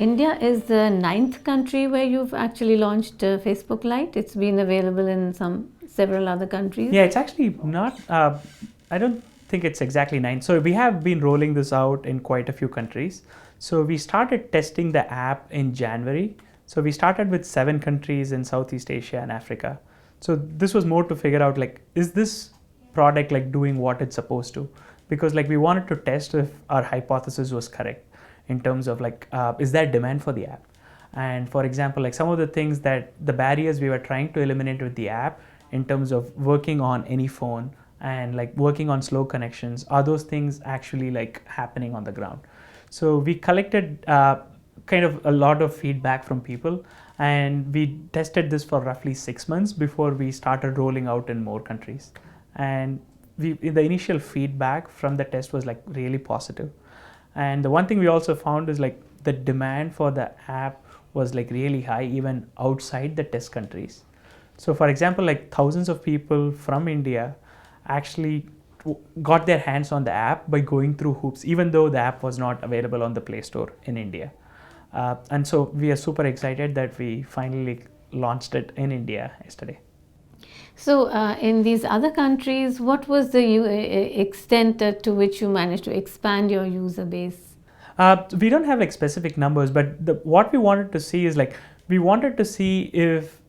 India is the ninth country where you've actually launched Facebook Lite. It's been available in several other countries. Yeah, it's actually not. I don't think it's exactly 9. So we have been rolling this out in quite a few countries. So we started testing the app in January. So we started with 7 countries in Southeast Asia and Africa. So this was more to figure out like, is this product like doing what it's supposed to? Because like we wanted to test if our hypothesis was correct in terms of like, is there demand for the app? And for example, like some of the things that the barriers we were trying to eliminate with the app in terms of working on any phone and like working on slow connections, are those things actually like happening on the ground? So we collected kind of a lot of feedback from people, and we tested this for roughly 6 months before we started rolling out in more countries. And the initial feedback from the test was like really positive. And the one thing we also found is like the demand for the app was like really high even outside the test countries. So for example, like thousands of people from India actually got their hands on the app by going through hoops, even though the app was not available on the Play Store in India. And so we are super excited that we finally launched it in India yesterday. So, in these other countries, what was the extent to which you managed to expand your user base? We don't have like specific numbers, but what we wanted to see is like we wanted to see if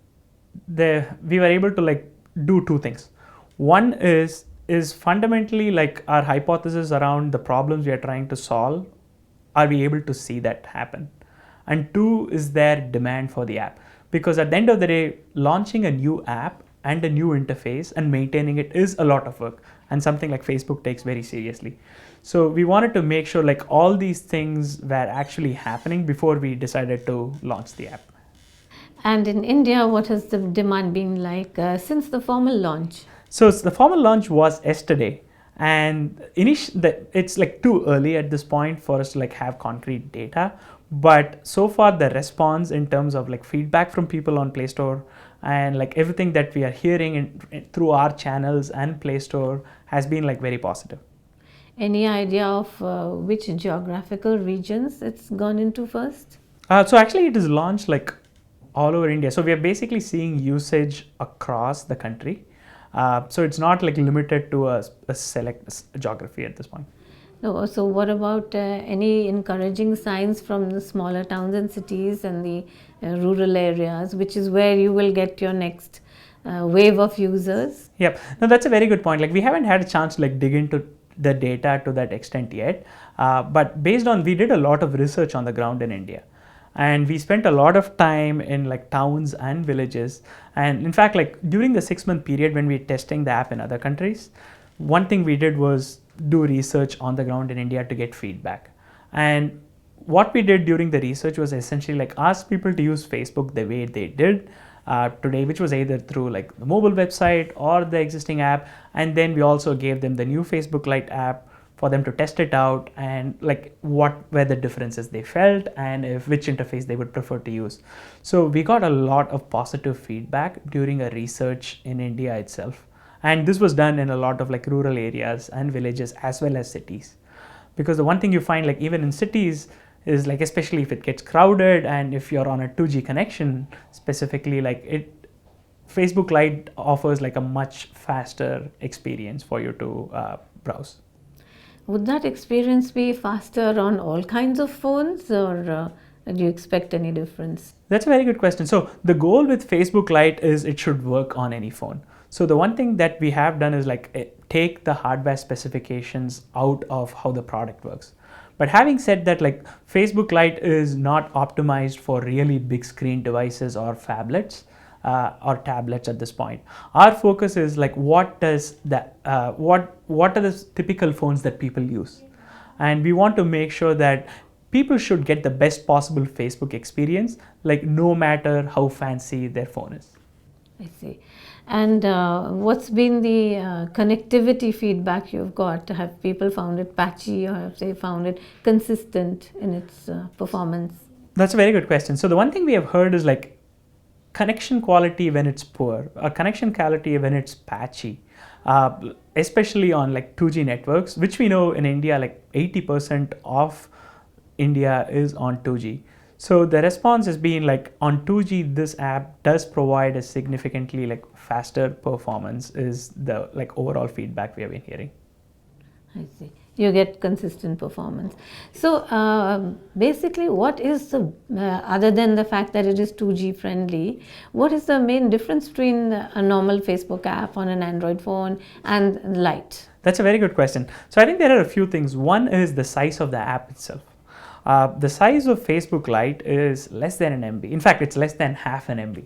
we were able to like do 2 things. One is fundamentally like our hypothesis around the problems we are trying to solve. Are we able to see that happen? And 2 is there demand for the app? Because at the end of the day, launching a new app and a new interface and maintaining it is a lot of work, and something like Facebook takes very seriously. So we wanted to make sure like all these things were actually happening before we decided to launch the app. And in India, what has the demand been like since the formal launch? So the formal launch was yesterday, and it's like too early at this point for us to like have concrete data. But so far, the response in terms of like feedback from people on Play Store and like everything that we are hearing through our channels and Play Store has been like very positive. Any idea of which geographical regions it's gone into first? So actually, it is launched like all over India. So we are basically seeing usage across the country. So it's not like limited to a select geography at this point. No, so what about any encouraging signs from the smaller towns and cities and the rural areas, which is where you will get your next wave of users? Yep. No, that's a very good point. Like we haven't had a chance to like dig into the data to that extent yet. But we did a lot of research on the ground in India. And we spent a lot of time in like towns and villages. And in fact, like during the 6-month period when we were testing the app in other countries, one thing we did was do research on the ground in India to get feedback. And what we did during the research was essentially like ask people to use Facebook the way they did today, which was either through like the mobile website or the existing app. And then we also gave them the new Facebook Lite app for them to test it out and like what were the differences they felt and which interface they would prefer to use. So we got a lot of positive feedback during a research in India itself. And this was done in a lot of like rural areas and villages as well as cities. Because the one thing you find like even in cities is like, especially if it gets crowded and if you're on a 2G connection specifically, like Facebook Lite offers like a much faster experience for you to browse. Would that experience be faster on all kinds of phones, or do you expect any difference? That's a very good question. So the goal with Facebook Lite is it should work on any phone. So the one thing that we have done is like take the hardware specifications out of how the product works. But having said that, like Facebook Lite is not optimized for really big screen devices or phablets. Or tablets at this point. Our focus is like what are the typical phones that people use, and we want to make sure that people should get the best possible Facebook experience, like no matter how fancy their phone is. I see. And what's been the connectivity feedback you've got? Have people found it patchy, or have they found it consistent in its performance? That's a very good question. So the one thing we have heard is like connection quality when it's poor, or connection quality when it's patchy, especially on like 2G networks, which we know in India, like 80% of India is on 2G. So the response has been like on 2G, this app does provide a significantly like faster performance is the like overall feedback we have been hearing. I see. You get consistent performance. So basically, what is the other than the fact that it is 2G friendly, what is the main difference between a normal Facebook app on an Android phone and Lite? That's a very good question. So I think there are a few things. One is the size of the app itself. The size of Facebook Lite is less than an MB. In fact, it's less than half an MB.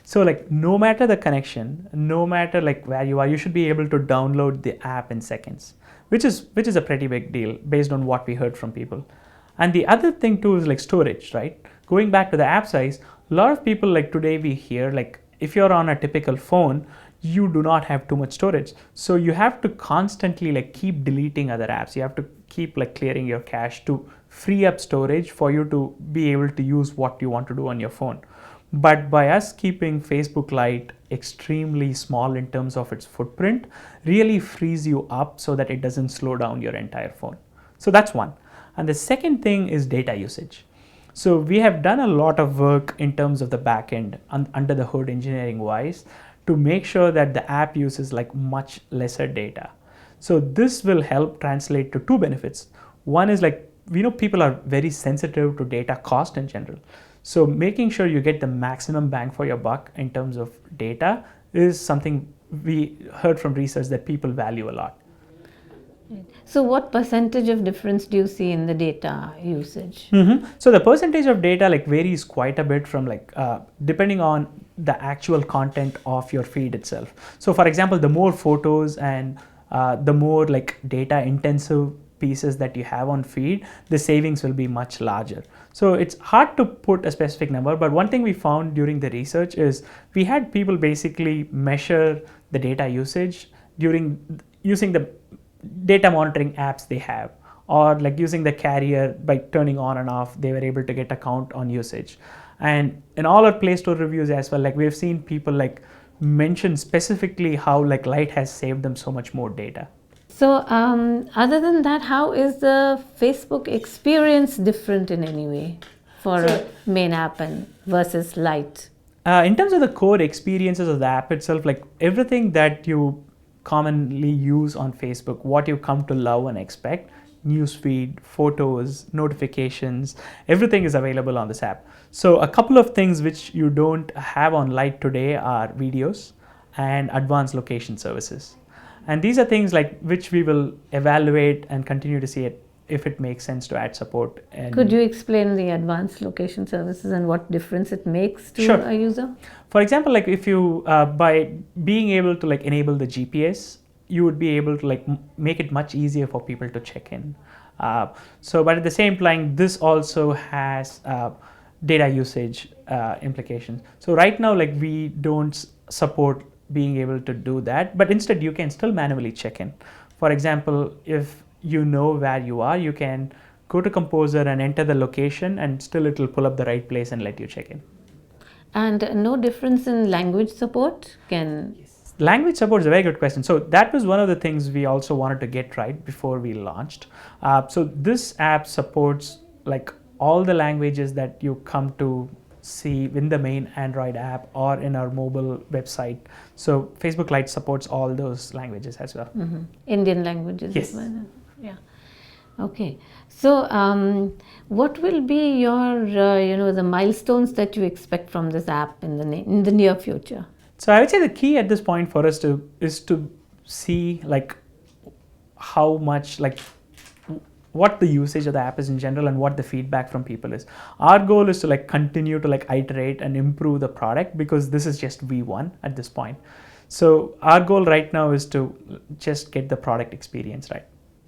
So like no matter the connection, no matter like where you are, you should be able to download the app in seconds, which is a pretty big deal based on what we heard from people. And the other thing too is like storage, right? Going back to the app size, a lot of people like today we hear like if you're on a typical phone, you do not have too much storage. So you have to constantly like keep deleting other apps. You have to keep like clearing your cache to free up storage for you to be able to use what you want to do on your phone. But by us keeping Facebook Lite extremely small in terms of its footprint, really frees you up so that it doesn't slow down your entire phone. So that's one. And the second thing is data usage. So we have done a lot of work in terms of the backend under the hood engineering wise to make sure that the app uses like much lesser data. So this will help translate to two benefits. One is like, we know people are very sensitive to data cost in general. So making sure you get the maximum bang for your buck in terms of data is something we heard from research that people value a lot. So what percentage of difference do you see in the data usage? So the percentage of data like varies quite a bit from like depending on the actual content of your feed itself. So for example, the more photos and the more like data intensive pieces that you have on feed, the savings will be much larger. So it's hard to put a specific number, but one thing we found during the research is we had people basically measure the data usage during using the data monitoring apps they have, or like using the carrier by turning on and off, they were able to get a count on usage. And in all our Play Store reviews as well, like we've seen people like mention specifically how like Lite has saved them so much more data. So other than that, how is the Facebook experience different in any way for main app and versus Lite? In terms of the core experiences of the app itself, like everything that you commonly use on Facebook, what you come to love and expect, newsfeed, photos, notifications, everything is available on this app. So a couple of things which you don't have on Lite today are videos and advanced location services. And these are things like which we will evaluate and continue to see it if it makes sense to add support. And could you explain the advanced location services and what difference it makes to Sure. a user? For example, like if you by being able to like enable the GPS, you would be able to like make it much easier for people to check in. But at the same time, this also has data usage implications. So right now, like we don't support being able to do that, but instead you can still manually check in. For example, if you know where you are, you can go to Composer and enter the location, and still it will pull up the right place and let you check in. And no difference in language support? Language support is a very good question. So that was one of the things we also wanted to get right before we launched. So this app supports like all the languages that you come to see in the main Android app or in our mobile website. So Facebook Lite supports all those languages as well. Indian languages Yes. as well? Yeah. Okay. So what will be your, the milestones that you expect from this app in the near future? So I would say the key at this point for us is to see like how much like what the usage of the app is in general and what the feedback from people is. Our goal is to like continue to like iterate and improve the product because this is just V1 at this point. So our goal right now is to just get the product experience right.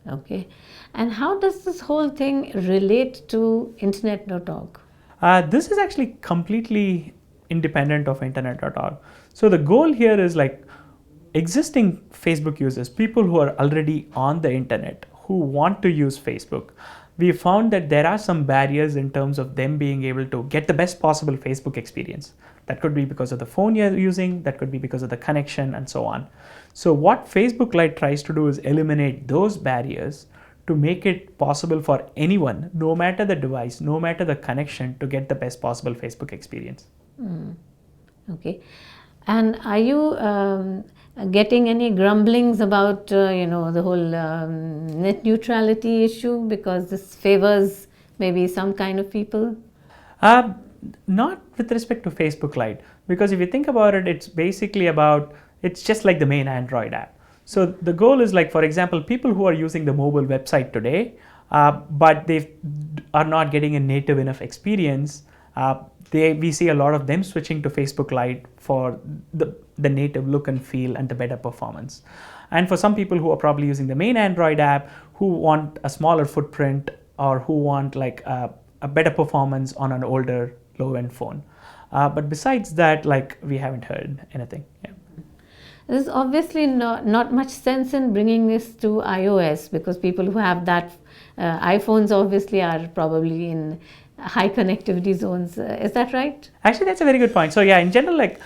Okay. And how does this whole thing relate to internet.org? This is actually completely independent of internet.org. So the goal here is like existing Facebook users, people who are already on the internet, who want to use Facebook. We found that there are some barriers in terms of them being able to get the best possible Facebook experience. That could be because of the phone you're using, that could be because of the connection and so on. So what Facebook Lite tries to do is eliminate those barriers to make it possible for anyone, no matter the device, no matter the connection, to get the best possible Facebook experience. Okay. And are you getting any grumblings about, the whole net neutrality issue, because this favors maybe some kind of people? Not with respect to Facebook Lite, because if you think about it, it's basically about, it's just like the main Android app. So the goal is, like, for example, people who are using the mobile website today, but they are not getting a native enough experience, we see a lot of them switching to Facebook Lite for the native look and feel and the better performance. And for some people who are probably using the main Android app, who want a smaller footprint, or who want like a better performance on an older low-end phone. But besides that, like, we haven't heard anything. Yeah. There's obviously not much sense in bringing this to iOS, because people who have that iPhones obviously are probably in high connectivity zones. Is that right? Actually, that's a very good point. So yeah, in general, like,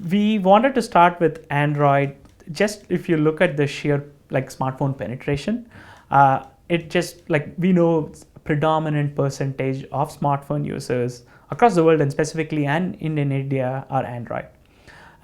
we wanted to start with Android. Just if you look at the sheer like smartphone penetration, it just, like, we know predominant percentage of smartphone users across the world, and specifically and in India, are Android.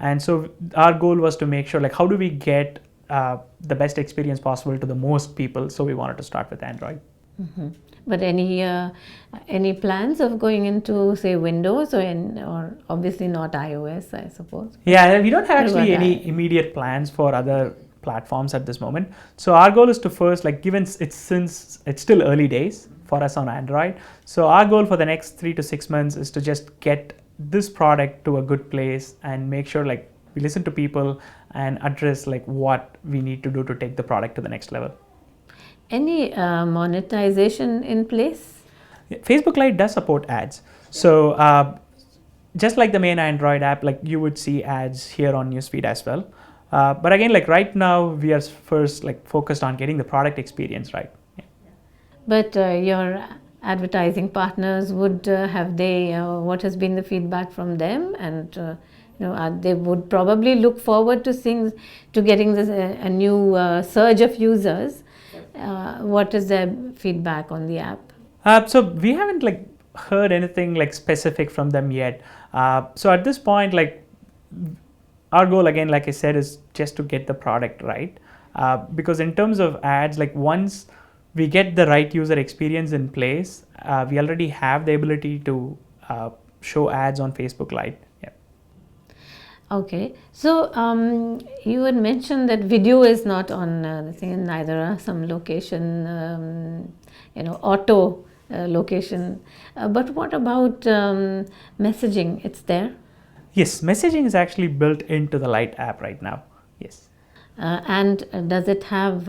And so our goal was to make sure, like, how do we get the best experience possible to the most people? So we wanted to start with Android. Mm-hmm. But any plans of going into, say, Windows, or obviously not iOS, I suppose? Yeah, we don't have actually any immediate plans for other platforms at this moment. So our goal is to first, like, since it's still early days for us on Android, so our goal for the next 3 to 6 months is to just get this product to a good place and make sure, like, we listen to people and address, like, what we need to do to take the product to the next level. Any monetization in place? Facebook Lite does support ads. So just like the main Android app, like, you would see ads here on Newsfeed as well. But again, like, right now we are first, like, focused on getting the product experience right. Yeah. But your advertising partners, what has been the feedback from them? And they would probably look forward to getting this a new surge of users. What is their feedback on the app? So we haven't, like, heard anything, like, specific from them yet. So at this point, like, our goal, again, like I said, is just to get the product right. Because in terms of ads, like, once we get the right user experience in place, we already have the ability to show ads on Facebook Lite. Yeah. Okay, so you had mentioned that video is not on the thing in neither some location, auto location. But what about messaging? It's there? Yes, messaging is actually built into the Lite app right now. Yes. And does it have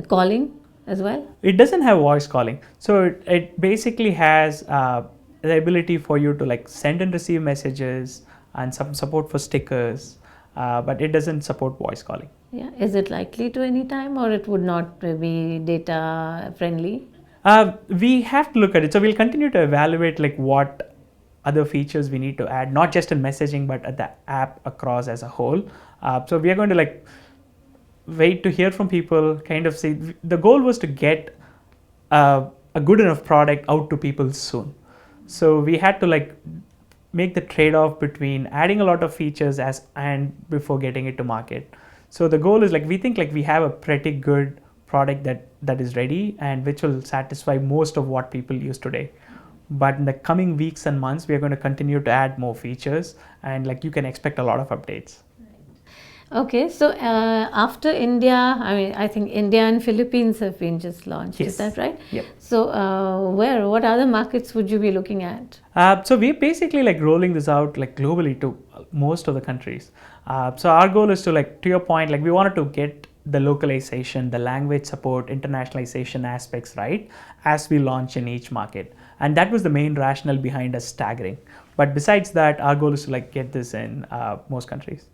calling as well? It doesn't have voice calling. So it basically has the ability for you to, like, send and receive messages, and some support for stickers, but it doesn't support voice calling. Yeah. Is it likely to any time, or it would not be data friendly? We have to look at it. So we'll continue to evaluate, like, what other features we need to add, not just in messaging, but at the app across as a whole. So we are going to, like, wait to hear from people, kind of say, the goal was to get a good enough product out to people soon. So we had to, like, make the trade-off between adding a lot of features and before getting it to market. So the goal is, like, we think, like, we have a pretty good product that is ready and which will satisfy most of what people use today. But in the coming weeks and months, we are going to continue to add more features, and, like, you can expect a lot of updates. Okay, so after India, I think India and Philippines have been just launched. Yes. Is that right? Yep. So what other markets would you be looking at? So we're basically, like, rolling this out, like, globally to most of the countries. So our goal is to, like, to your point, like, we wanted to get the localization, the language support, internationalization aspects right as we launch in each market. And that was the main rationale behind us staggering. But besides that, our goal is to, like, get this in most countries.